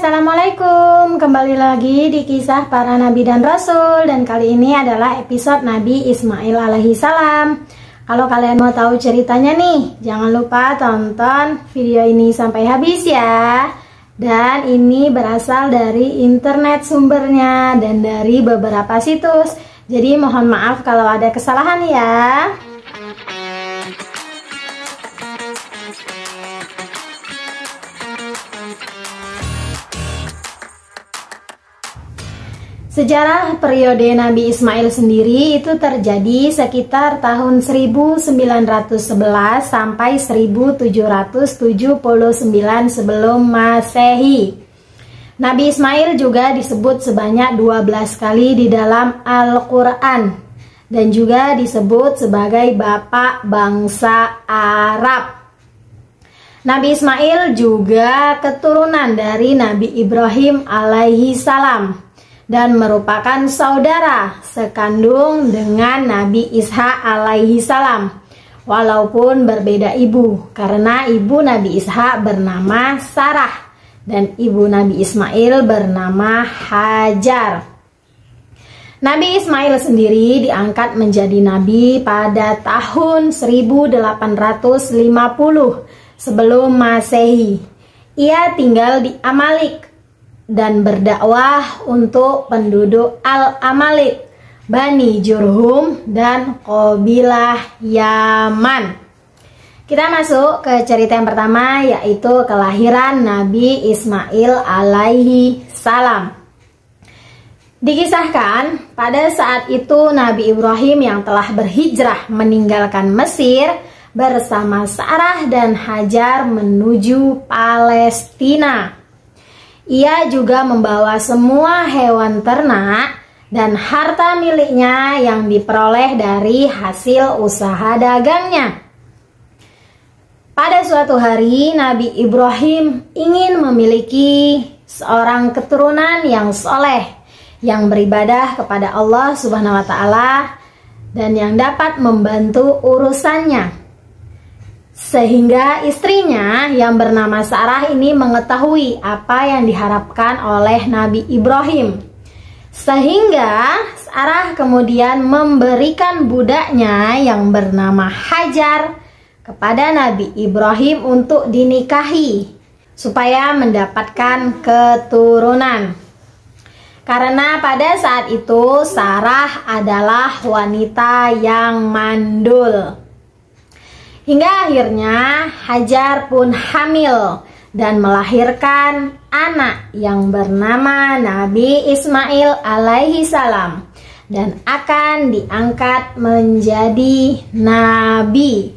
Assalamualaikum, kembali lagi di kisah para nabi dan rasul. Dan kali ini adalah episode Nabi Ismail alaihi salam. Kalau kalian mau tahu ceritanya nih, jangan lupa tonton video ini sampai habis ya. Dan ini berasal dari internet sumbernya dan dari beberapa situs. Jadi mohon maaf kalau ada kesalahan ya. Sejarah periode Nabi Ismail sendiri itu terjadi sekitar tahun 1911 sampai 1779 sebelum Masehi. Nabi Ismail juga disebut sebanyak 12 kali di dalam Al-Quran dan juga disebut sebagai bapak bangsa Arab. Nabi Ismail juga keturunan dari Nabi Ibrahim alaihi salam dan merupakan saudara sekandung dengan Nabi Ishak alaihi salam, walaupun berbeda ibu, karena ibu Nabi Ishak bernama Sarah dan ibu Nabi Ismail bernama Hajar. Nabi Ismail sendiri diangkat menjadi nabi pada tahun 1850 sebelum Masehi. Ia tinggal di Amalek dan berdakwah untuk penduduk Al-Amalek, Bani Jurhum, dan Qabilah Yaman. Kita masuk ke cerita yang pertama, yaitu kelahiran Nabi Ismail alaihi salam. Dikisahkan pada saat itu Nabi Ibrahim yang telah berhijrah meninggalkan Mesir bersama Sarah dan Hajar menuju Palestina. Ia juga membawa semua hewan ternak dan harta miliknya yang diperoleh dari hasil usaha dagangnya. Pada suatu hari, Nabi Ibrahim ingin memiliki seorang keturunan yang soleh, yang beribadah kepada Allah Subhanahu wa Ta'ala, dan yang dapat membantu urusannya. Sehingga istrinya yang bernama Sarah ini mengetahui apa yang diharapkan oleh Nabi Ibrahim. Sehingga Sarah kemudian memberikan budaknya yang bernama Hajar kepada Nabi Ibrahim untuk dinikahi supaya mendapatkan keturunan. Karena pada saat itu Sarah adalah wanita yang mandul. Hingga akhirnya Hajar pun hamil dan melahirkan anak yang bernama Nabi Ismail alaihi salam dan akan diangkat menjadi nabi.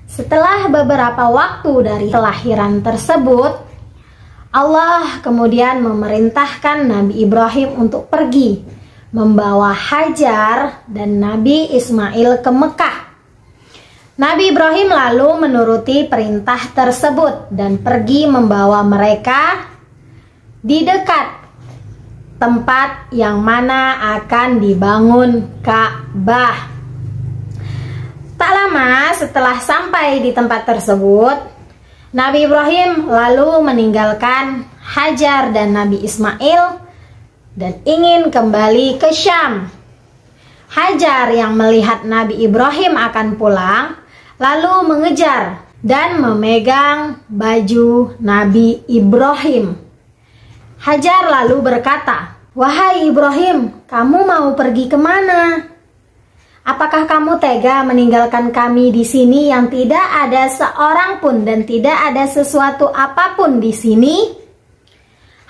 Setelah beberapa waktu dari kelahiran tersebut, Allah kemudian memerintahkan Nabi Ibrahim untuk pergi membawa Hajar dan Nabi Ismail ke Mekah. Nabi Ibrahim lalu menuruti perintah tersebut dan pergi membawa mereka di dekat tempat yang mana akan dibangun Ka'bah. Tak lama setelah sampai di tempat tersebut, Nabi Ibrahim lalu meninggalkan Hajar dan Nabi Ismail dan ingin kembali ke Syam. Hajar yang melihat Nabi Ibrahim akan pulang lalu mengejar dan memegang baju Nabi Ibrahim. Hajar lalu berkata, "Wahai Ibrahim, kamu mau pergi kemana? Apakah kamu tega meninggalkan kami di sini yang tidak ada seorang pun dan tidak ada sesuatu apapun di sini?"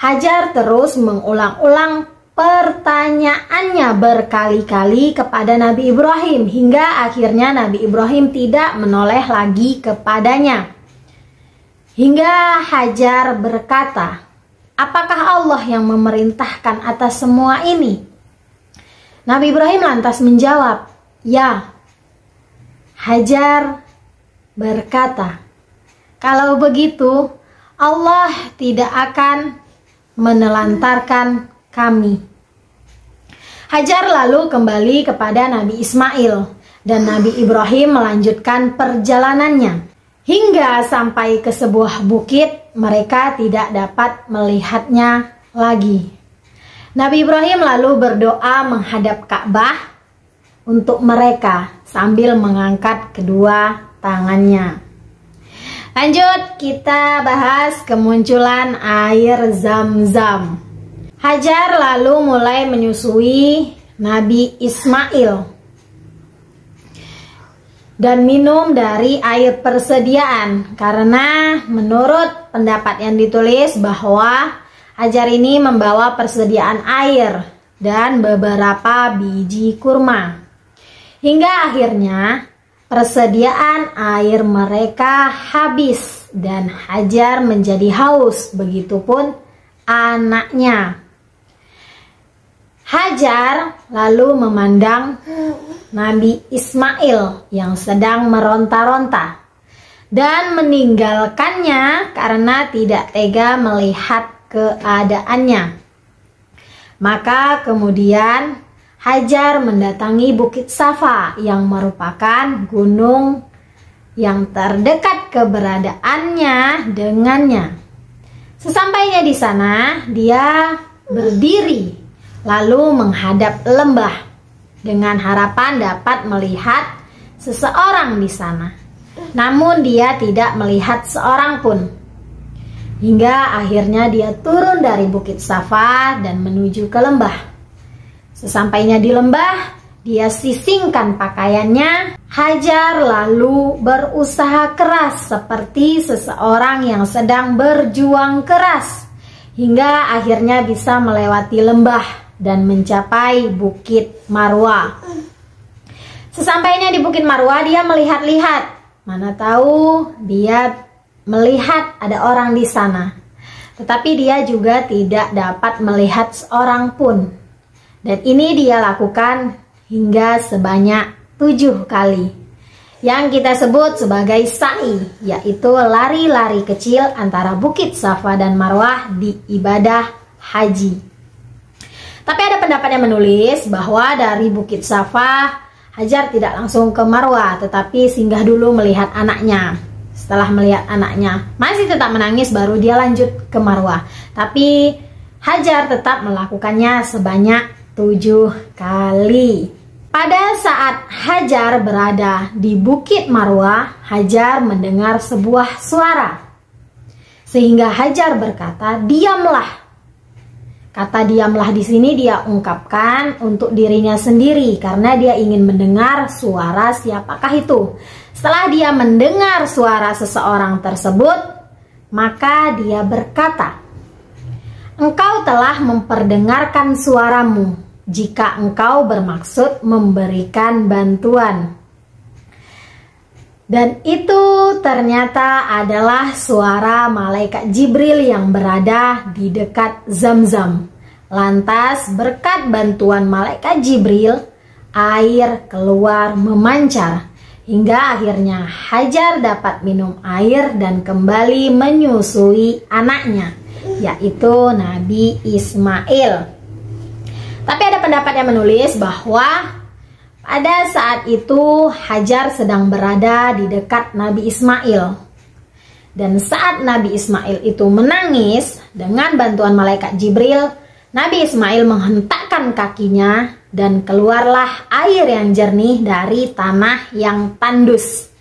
Hajar terus mengulang-ulang pertanyaannya berkali-kali kepada Nabi Ibrahim hingga akhirnya Nabi Ibrahim tidak menoleh lagi kepadanya. Hingga Hajar berkata, "Apakah Allah yang memerintahkan atas semua ini?" Nabi Ibrahim lantas menjawab, "Ya." Hajar berkata, "Kalau begitu, Allah tidak akan menelantarkan kami." Hajar lalu kembali kepada Nabi Ismail dan Nabi Ibrahim melanjutkan perjalanannya. Hingga sampai ke sebuah bukit, mereka tidak dapat melihatnya lagi. Nabi Ibrahim lalu berdoa menghadap Ka'bah untuk mereka sambil mengangkat kedua tangannya. Lanjut, kita bahas kemunculan air Zam-Zam. Hajar lalu mulai menyusui Nabi Ismail dan minum dari air persediaan, karena menurut pendapat yang ditulis bahwa Hajar ini membawa persediaan air dan beberapa biji kurma. Hingga akhirnya persediaan air mereka habis dan Hajar menjadi haus, begitupun anaknya. Hajar lalu memandang Nabi Ismail yang sedang meronta-ronta dan meninggalkannya karena tidak tega melihat keadaannya. Maka kemudian Hajar mendatangi Bukit Safa yang merupakan gunung yang terdekat keberadaannya dengannya. Sesampainya di sana, dia berdiri lalu menghadap lembah dengan harapan dapat melihat seseorang di sana. Namun dia tidak melihat seorang pun. Hingga akhirnya dia turun dari Bukit Safa dan menuju ke lembah. Sesampainya di lembah, dia sisingkan pakaiannya. Hajar lalu berusaha keras seperti seseorang yang sedang berjuang keras, hingga akhirnya bisa melewati lembah dan mencapai Bukit Marwah. Sesampainya di Bukit Marwah, dia melihat-lihat. Mana tahu dia melihat ada orang di sana. Tetapi dia juga tidak dapat melihat seorang pun. Dan ini dia lakukan hingga sebanyak 7 kali. Yang kita sebut sebagai sa'i, yaitu lari-lari kecil antara Bukit Safa dan Marwah di ibadah haji. Tapi ada pendapat yang menulis bahwa dari Bukit Safa, Hajar tidak langsung ke Marwah, tetapi singgah dulu melihat anaknya. Setelah melihat anaknya masih tetap menangis, baru dia lanjut ke Marwah. Tapi Hajar tetap melakukannya sebanyak 7 kali. Pada saat Hajar berada di Bukit Marwah, Hajar mendengar sebuah suara. Sehingga Hajar berkata, "Diamlah." Kata diamlah di sini dia ungkapkan untuk dirinya sendiri karena dia ingin mendengar suara siapakah itu. Setelah dia mendengar suara seseorang tersebut, maka dia berkata, "Engkau telah memperdengarkan suaramu jika engkau bermaksud memberikan bantuan." Dan itu ternyata adalah suara malaikat Jibril yang berada di dekat Zam-Zam. Lantas berkat bantuan malaikat Jibril, air keluar memancar. Hingga akhirnya Hajar dapat minum air dan kembali menyusui anaknya, yaitu Nabi Ismail. Tapi ada pendapat yang menulis bahwa pada saat itu Hajar sedang berada di dekat Nabi Ismail. Dan saat Nabi Ismail itu menangis, dengan bantuan malaikat Jibril, Nabi Ismail menghentakkan kakinya dan keluarlah air yang jernih dari tanah yang tandus.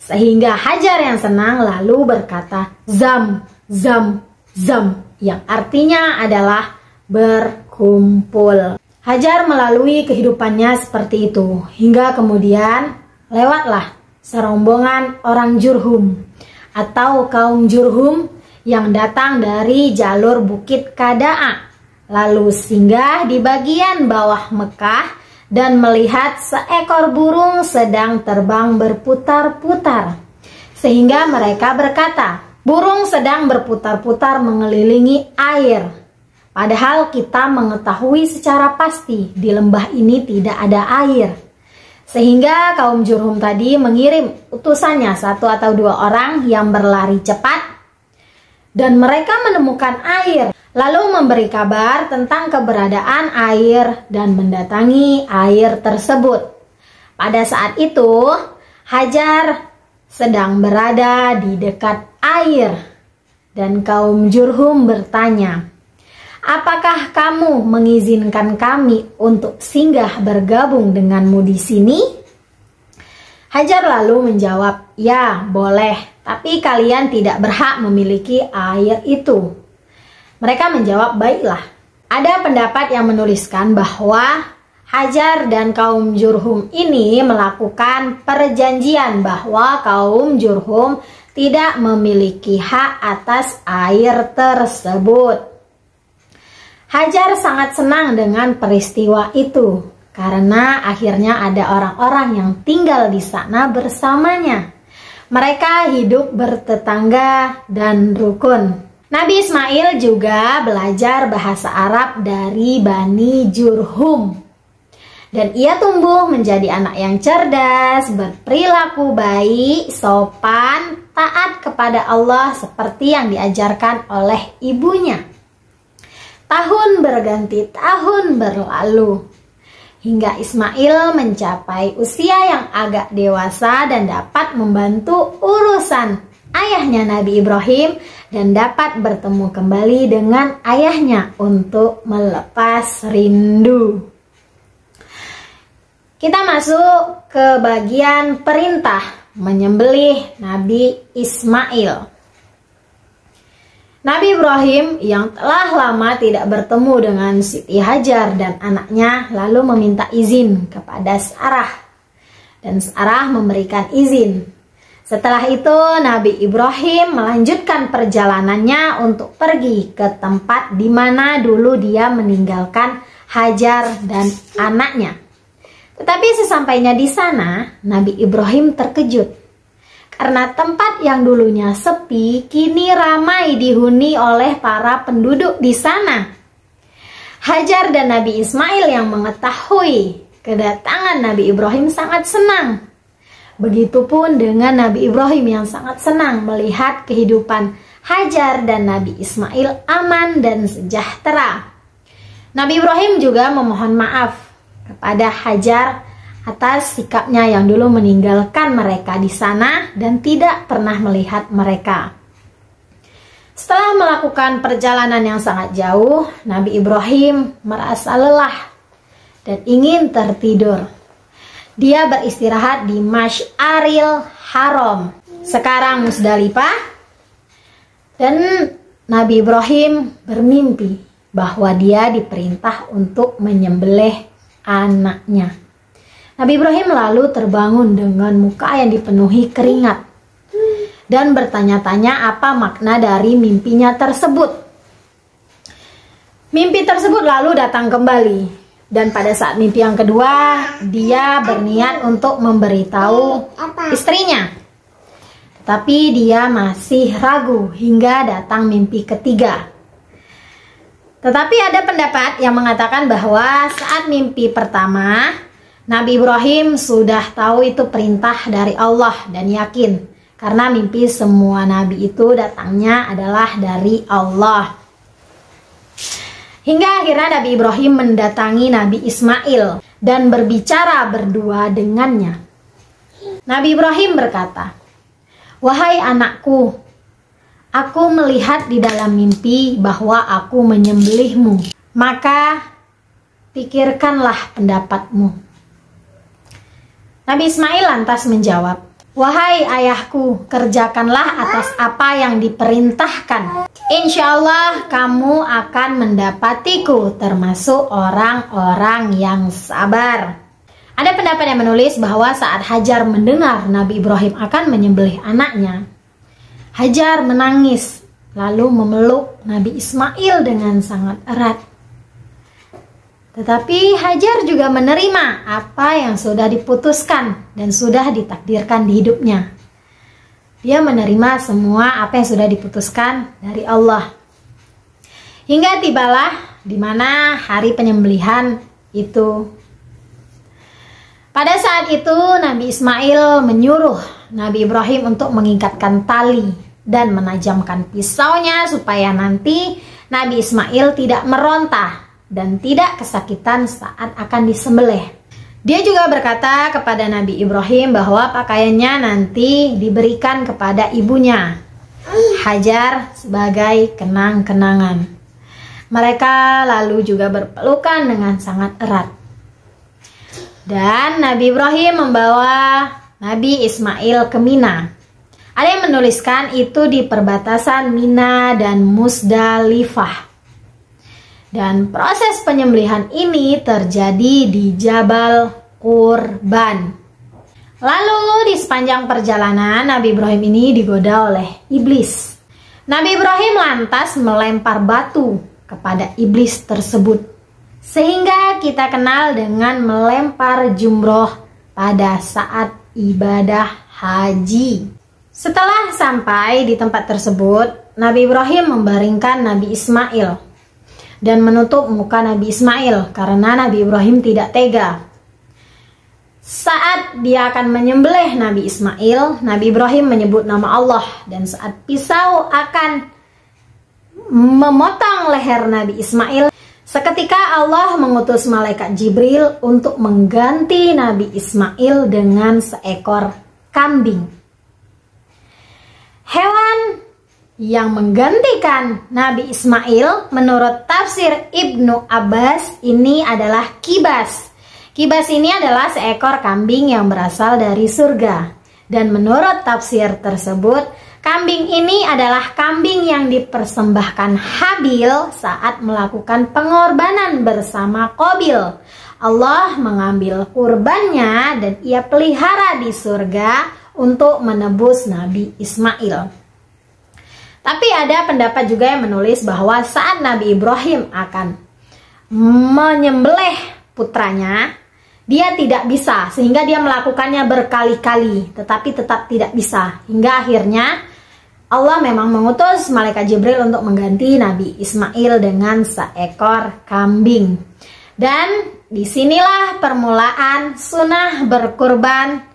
Sehingga Hajar yang senang lalu berkata, "Zam, zam, zam," yang artinya adalah berkumpul. Hajar melalui kehidupannya seperti itu, hingga kemudian lewatlah serombongan orang Jurhum atau kaum Jurhum yang datang dari jalur Bukit Kada'a, lalu singgah di bagian bawah Mekah dan melihat seekor burung sedang terbang berputar-putar. Sehingga mereka berkata, "Burung sedang berputar-putar mengelilingi air." Padahal kita mengetahui secara pasti di lembah ini tidak ada air. Sehingga kaum Jurhum tadi mengirim utusannya 1 atau 2 orang yang berlari cepat. Dan mereka menemukan air. Lalu memberi kabar tentang keberadaan air dan mendatangi air tersebut. Pada saat itu Hajar sedang berada di dekat air. Dan kaum Jurhum bertanya, "Apakah kamu mengizinkan kami untuk singgah bergabung denganmu di sini?" Hajar lalu menjawab, "Ya, boleh, tapi kalian tidak berhak memiliki air itu." Mereka menjawab, "Baiklah." Ada pendapat yang menuliskan bahwa Hajar dan kaum Jurhum ini melakukan perjanjian bahwa kaum Jurhum tidak memiliki hak atas air tersebut. Hajar sangat senang dengan peristiwa itu karena akhirnya ada orang-orang yang tinggal di sana bersamanya. Mereka hidup bertetangga dan rukun. Nabi Ismail juga belajar bahasa Arab dari Bani Jurhum. Dan ia tumbuh menjadi anak yang cerdas, berperilaku baik, sopan, taat kepada Allah seperti yang diajarkan oleh ibunya. Tahun berganti tahun berlalu, hingga Ismail mencapai usia yang agak dewasa dan dapat membantu urusan ayahnya Nabi Ibrahim dan dapat bertemu kembali dengan ayahnya untuk melepas rindu. Kita masuk ke bagian perintah menyembelih Nabi Ismail. Nabi Ibrahim yang telah lama tidak bertemu dengan Siti Hajar dan anaknya lalu meminta izin kepada Sarah. Dan Sarah memberikan izin. Setelah itu Nabi Ibrahim melanjutkan perjalanannya untuk pergi ke tempat di mana dulu dia meninggalkan Hajar dan anaknya. Tetapi sesampainya di sana, Nabi Ibrahim terkejut. Karena tempat yang dulunya sepi, kini ramai dihuni oleh para penduduk di sana. Hajar dan Nabi Ismail yang mengetahui kedatangan Nabi Ibrahim sangat senang. Begitupun dengan Nabi Ibrahim yang sangat senang melihat kehidupan Hajar dan Nabi Ismail aman dan sejahtera. Nabi Ibrahim juga memohon maaf kepada Hajar atas sikapnya yang dulu meninggalkan mereka di sana dan tidak pernah melihat mereka. Setelah melakukan perjalanan yang sangat jauh, Nabi Ibrahim merasa lelah dan ingin tertidur. Dia beristirahat di Masy'aril Haram, sekarang Musdalifah, dan Nabi Ibrahim bermimpi bahwa dia diperintah untuk menyembelih anaknya. Nabi Ibrahim lalu terbangun dengan muka yang dipenuhi keringat dan bertanya-tanya apa makna dari mimpinya tersebut. Mimpi tersebut lalu datang kembali, dan pada saat mimpi yang kedua dia berniat untuk memberitahu istrinya. Tapi dia masih ragu hingga datang mimpi ketiga. Tetapi ada pendapat yang mengatakan bahwa saat mimpi pertama, Nabi Ibrahim sudah tahu itu perintah dari Allah dan yakin. Karena mimpi semua nabi itu datangnya adalah dari Allah. Hingga akhirnya Nabi Ibrahim mendatangi Nabi Ismail dan berbicara berdua dengannya. Nabi Ibrahim berkata, "Wahai anakku, aku melihat di dalam mimpi bahwa aku menyembelihmu, maka pikirkanlah pendapatmu." Nabi Ismail lantas menjawab, "Wahai ayahku, kerjakanlah atas apa yang diperintahkan. Insya Allah kamu akan mendapatiku termasuk orang-orang yang sabar." Ada pendapat yang menulis bahwa saat Hajar mendengar Nabi Ibrahim akan menyembelih anaknya, Hajar menangis lalu memeluk Nabi Ismail dengan sangat erat. Tetapi Hajar juga menerima apa yang sudah diputuskan dan sudah ditakdirkan di hidupnya. Dia menerima semua apa yang sudah diputuskan dari Allah. Hingga tibalah di mana hari penyembelihan itu. Pada saat itu Nabi Ismail menyuruh Nabi Ibrahim untuk mengikatkan tali dan menajamkan pisaunya supaya nanti Nabi Ismail tidak meronta dan tidak kesakitan saat akan disembelih. Dia juga berkata kepada Nabi Ibrahim bahwa pakaiannya nanti diberikan kepada ibunya, Hajar, sebagai kenang-kenangan. Mereka lalu juga berpelukan dengan sangat erat. Dan Nabi Ibrahim membawa Nabi Ismail ke Mina. Ada yang menuliskan itu di perbatasan Mina dan Musdalifah. Dan proses penyembelihan ini terjadi di Jabal Qurban. Lalu di sepanjang perjalanan Nabi Ibrahim ini digoda oleh iblis. Nabi Ibrahim lantas melempar batu kepada iblis tersebut, sehingga kita kenal dengan melempar jumroh pada saat ibadah haji. Setelah sampai di tempat tersebut, Nabi Ibrahim membaringkan Nabi Ismail dan menutup muka Nabi Ismail karena Nabi Ibrahim tidak tega. Saat dia akan menyembelih Nabi Ismail, Nabi Ibrahim menyebut nama Allah, dan saat pisau akan memotong leher Nabi Ismail, seketika Allah mengutus malaikat Jibril untuk mengganti Nabi Ismail dengan seekor kambing. Hewan yang menggantikan Nabi Ismail menurut tafsir Ibnu Abbas ini adalah kibas. Kibas ini adalah seekor kambing yang berasal dari surga. Dan menurut tafsir tersebut, kambing ini adalah kambing yang dipersembahkan Habil saat melakukan pengorbanan bersama Qabil. Allah mengambil kurbannya dan ia pelihara di surga untuk menebus Nabi Ismail. Tapi ada pendapat juga yang menulis bahwa saat Nabi Ibrahim akan menyembelih putranya, dia tidak bisa, sehingga dia melakukannya berkali-kali, tetapi tetap tidak bisa. Hingga akhirnya Allah memang mengutus malaikat Jibril untuk mengganti Nabi Ismail dengan seekor kambing. Dan disinilah permulaan sunnah berkurban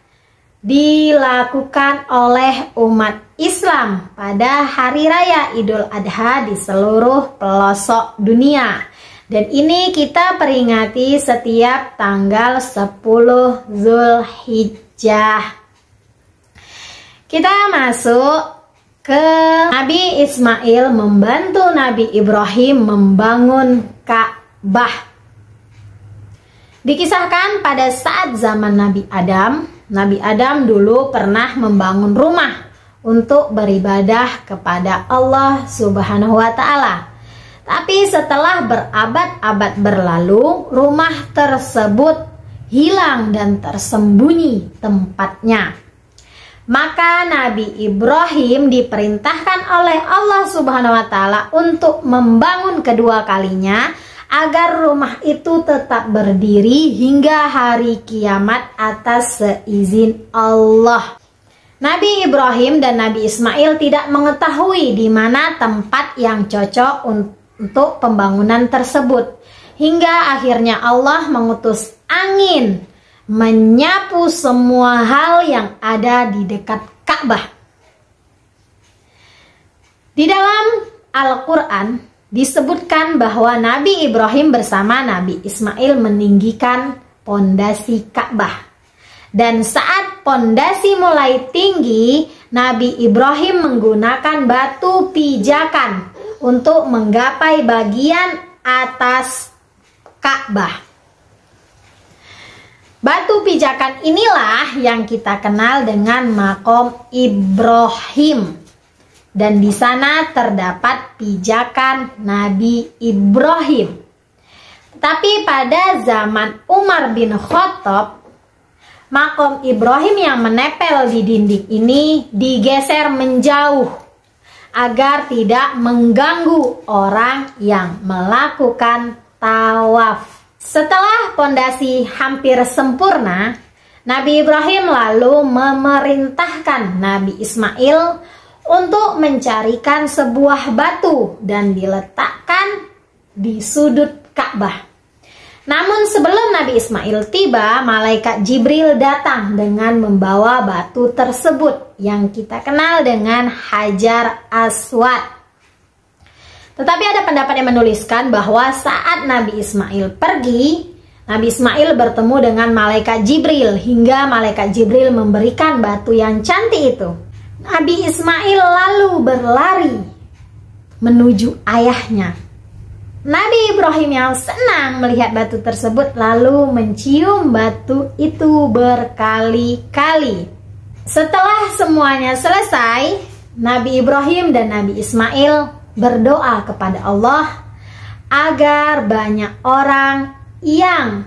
dilakukan oleh umat Islam pada hari raya Idul Adha di seluruh pelosok dunia. Dan ini kita peringati setiap tanggal 10 Zulhijjah. Kita masuk ke Nabi Ismail membantu Nabi Ibrahim membangun Ka'bah. Dikisahkan pada saat zaman Nabi Adam dulu pernah membangun rumah untuk beribadah kepada Allah Subhanahu wa Ta'ala. Tapi setelah berabad-abad berlalu, rumah tersebut hilang dan tersembunyi tempatnya. Maka Nabi Ibrahim diperintahkan oleh Allah Subhanahu wa Ta'ala untuk membangun kedua kalinya agar rumah itu tetap berdiri hingga hari kiamat atas seizin Allah. Nabi Ibrahim dan Nabi Ismail tidak mengetahui di mana tempat yang cocok untuk pembangunan tersebut. Hingga akhirnya Allah mengutus angin menyapu semua hal yang ada di dekat Ka'bah. Di dalam Al-Quran disebutkan bahwa Nabi Ibrahim bersama Nabi Ismail meninggikan pondasi Ka'bah. Dan saat pondasi mulai tinggi, Nabi Ibrahim menggunakan batu pijakan untuk menggapai bagian atas Ka'bah. Batu pijakan inilah yang kita kenal dengan Maqam Ibrahim. Dan di sana terdapat pijakan Nabi Ibrahim. Tapi pada zaman Umar bin Khattab, Maqam Ibrahim yang menempel di dinding ini digeser menjauh agar tidak mengganggu orang yang melakukan tawaf. Setelah pondasi hampir sempurna, Nabi Ibrahim lalu memerintahkan Nabi Ismail untuk mencarikan sebuah batu dan diletakkan di sudut Ka'bah. Namun sebelum Nabi Ismail tiba, malaikat Jibril datang dengan membawa batu tersebut yang kita kenal dengan Hajar Aswad. Tetapi ada pendapat yang menuliskan bahwa saat Nabi Ismail pergi, Nabi Ismail bertemu dengan malaikat Jibril hingga malaikat Jibril memberikan batu yang cantik itu. Nabi Ismail lalu berlari menuju ayahnya. Nabi Ibrahim yang senang melihat batu tersebut lalu mencium batu itu berkali-kali. Setelah semuanya selesai, Nabi Ibrahim dan Nabi Ismail berdoa kepada Allah agar banyak orang yang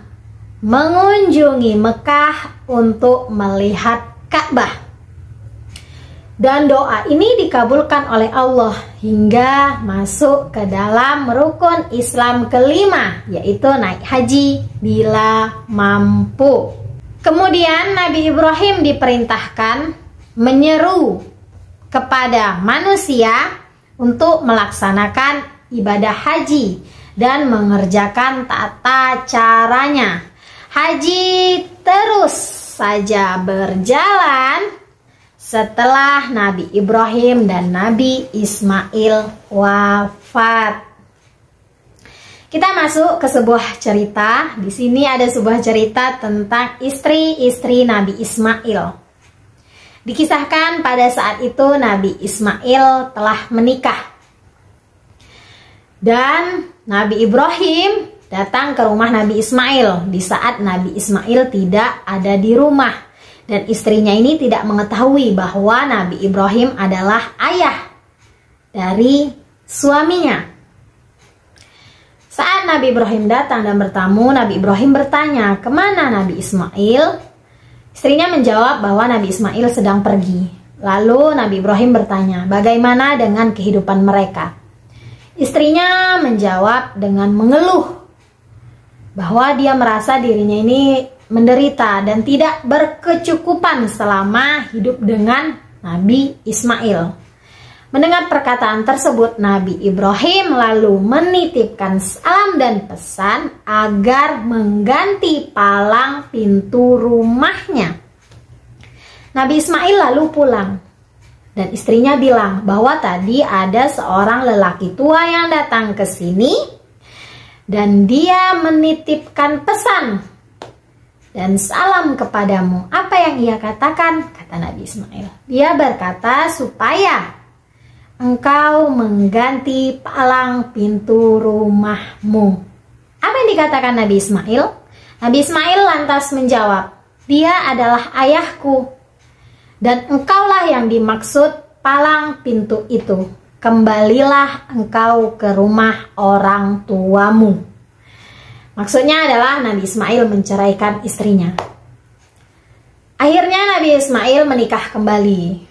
mengunjungi Mekah untuk melihat Ka'bah. Dan doa ini dikabulkan oleh Allah hingga masuk ke dalam rukun Islam kelima, yaitu naik haji bila mampu. Kemudian Nabi Ibrahim diperintahkan menyeru kepada manusia untuk melaksanakan ibadah haji dan mengerjakan tata caranya. Haji terus saja berjalan setelah Nabi Ibrahim dan Nabi Ismail wafat. Kita masuk ke sebuah cerita. Di sini ada sebuah cerita tentang istri-istri Nabi Ismail. Dikisahkan pada saat itu Nabi Ismail telah menikah. Dan Nabi Ibrahim datang ke rumah Nabi Ismail di saat Nabi Ismail tidak ada di rumah. Dan istrinya ini tidak mengetahui bahwa Nabi Ibrahim adalah ayah dari suaminya. Saat Nabi Ibrahim datang dan bertamu, Nabi Ibrahim bertanya, "Kemana Nabi Ismail?" Istrinya menjawab bahwa Nabi Ismail sedang pergi. Lalu Nabi Ibrahim bertanya, "Bagaimana dengan kehidupan mereka?" Istrinya menjawab dengan mengeluh bahwa dia merasa dirinya ini menderita dan tidak berkecukupan selama hidup dengan Nabi Ismail. Mendengar perkataan tersebut, Nabi Ibrahim lalu menitipkan salam dan pesan agar mengganti palang pintu rumahnya. Nabi Ismail lalu pulang dan istrinya bilang bahwa tadi ada seorang lelaki tua yang datang ke sini dan dia menitipkan pesan dan salam kepadamu. Apa yang ia katakan? Kata Nabi Ismail. Dia berkata supaya engkau mengganti palang pintu rumahmu. Apa yang dikatakan Nabi Ismail? Nabi Ismail lantas menjawab, "Dia adalah ayahku dan engkaulah yang dimaksud palang pintu itu. Kembalilah engkau ke rumah orang tuamu." Maksudnya adalah Nabi Ismail menceraikan istrinya. Akhirnya Nabi Ismail menikah kembali.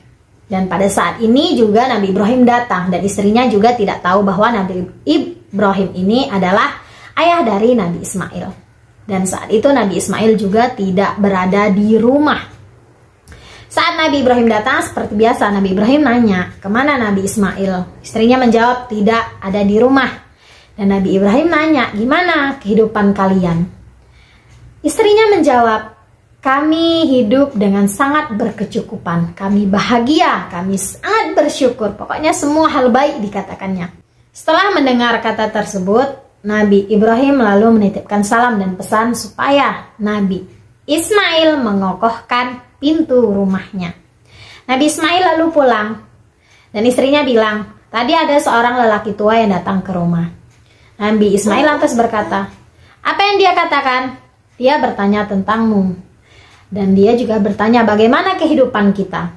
Dan pada saat ini juga Nabi Ibrahim datang. Dan istrinya juga tidak tahu bahwa Nabi Ibrahim ini adalah ayah dari Nabi Ismail. Dan saat itu Nabi Ismail juga tidak berada di rumah. Saat Nabi Ibrahim datang, seperti biasa Nabi Ibrahim nanya, "Kemana Nabi Ismail?" Istrinya menjawab, "Tidak ada di rumah." Dan Nabi Ibrahim nanya, "Gimana kehidupan kalian?" Istrinya menjawab, "Kami hidup dengan sangat berkecukupan. Kami bahagia, kami sangat bersyukur." Pokoknya semua hal baik dikatakannya. Setelah mendengar kata tersebut, Nabi Ibrahim lalu menitipkan salam dan pesan supaya Nabi Ismail mengokohkan pintu rumahnya. Nabi Ismail lalu pulang dan istrinya bilang, "Tadi ada seorang lelaki tua yang datang ke rumah." Nabi Ismail lantas berkata, "Apa yang dia katakan?" "Dia bertanya tentangmu. Dan dia juga bertanya bagaimana kehidupan kita."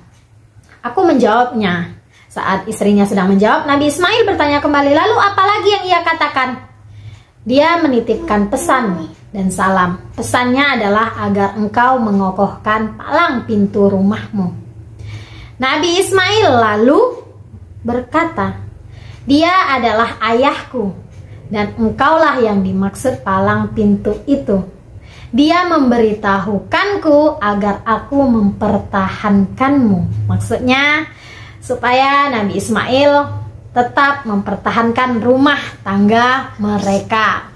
Aku menjawabnya. Saat istrinya sedang menjawab, Nabi Ismail bertanya kembali, "Lalu apa lagi yang ia katakan?" Dia menitipkan pesan dan salam. Pesannya adalah agar engkau mengokohkan palang pintu rumahmu. Nabi Ismail lalu berkata, "Dia adalah ayahku dan engkaulah yang dimaksud palang pintu itu. Dia memberitahukanku agar aku mempertahankanmu." Maksudnya supaya Nabi Ismail tetap mempertahankan rumah tangga mereka.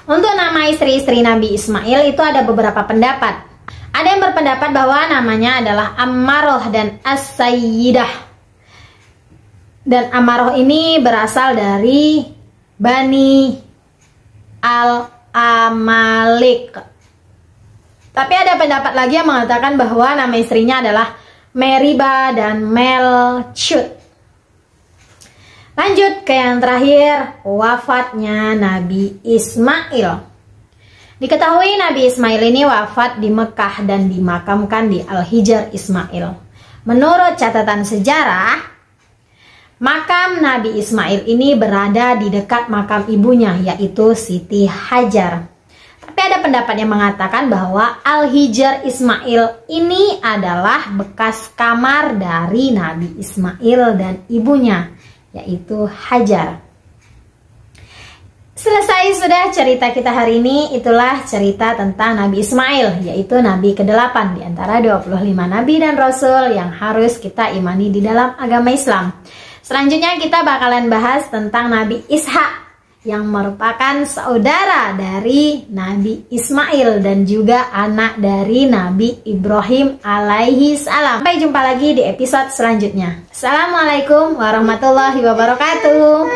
Untuk nama istri-istri Nabi Ismail itu ada beberapa pendapat. Ada yang berpendapat bahwa namanya adalah Ammaroh dan As-Sayyidah. Dan Ammaroh ini berasal dari Bani Amalek. Tapi ada pendapat lagi yang mengatakan bahwa nama istrinya adalah Meriba dan Melchut. Lanjut ke yang terakhir, wafatnya Nabi Ismail. Diketahui Nabi Ismail ini wafat di Mekah dan dimakamkan di Al-Hijr Ismail. Menurut catatan sejarah, makam Nabi Ismail ini berada di dekat makam ibunya, yaitu Siti Hajar. Tapi ada pendapat yang mengatakan bahwa Al-Hijr Ismail ini adalah bekas kamar dari Nabi Ismail dan ibunya, yaitu Hajar. Selesai sudah cerita kita hari ini. Itulah cerita tentang Nabi Ismail, yaitu Nabi ke-8 di antara 25 Nabi dan Rasul yang harus kita imani di dalam agama Islam. Selanjutnya kita bakalan bahas tentang Nabi Ishak, yang merupakan saudara dari Nabi Ismail dan juga anak dari Nabi Ibrahim alaihi salam. Sampai jumpa lagi di episode selanjutnya. Assalamualaikum warahmatullahi wabarakatuh.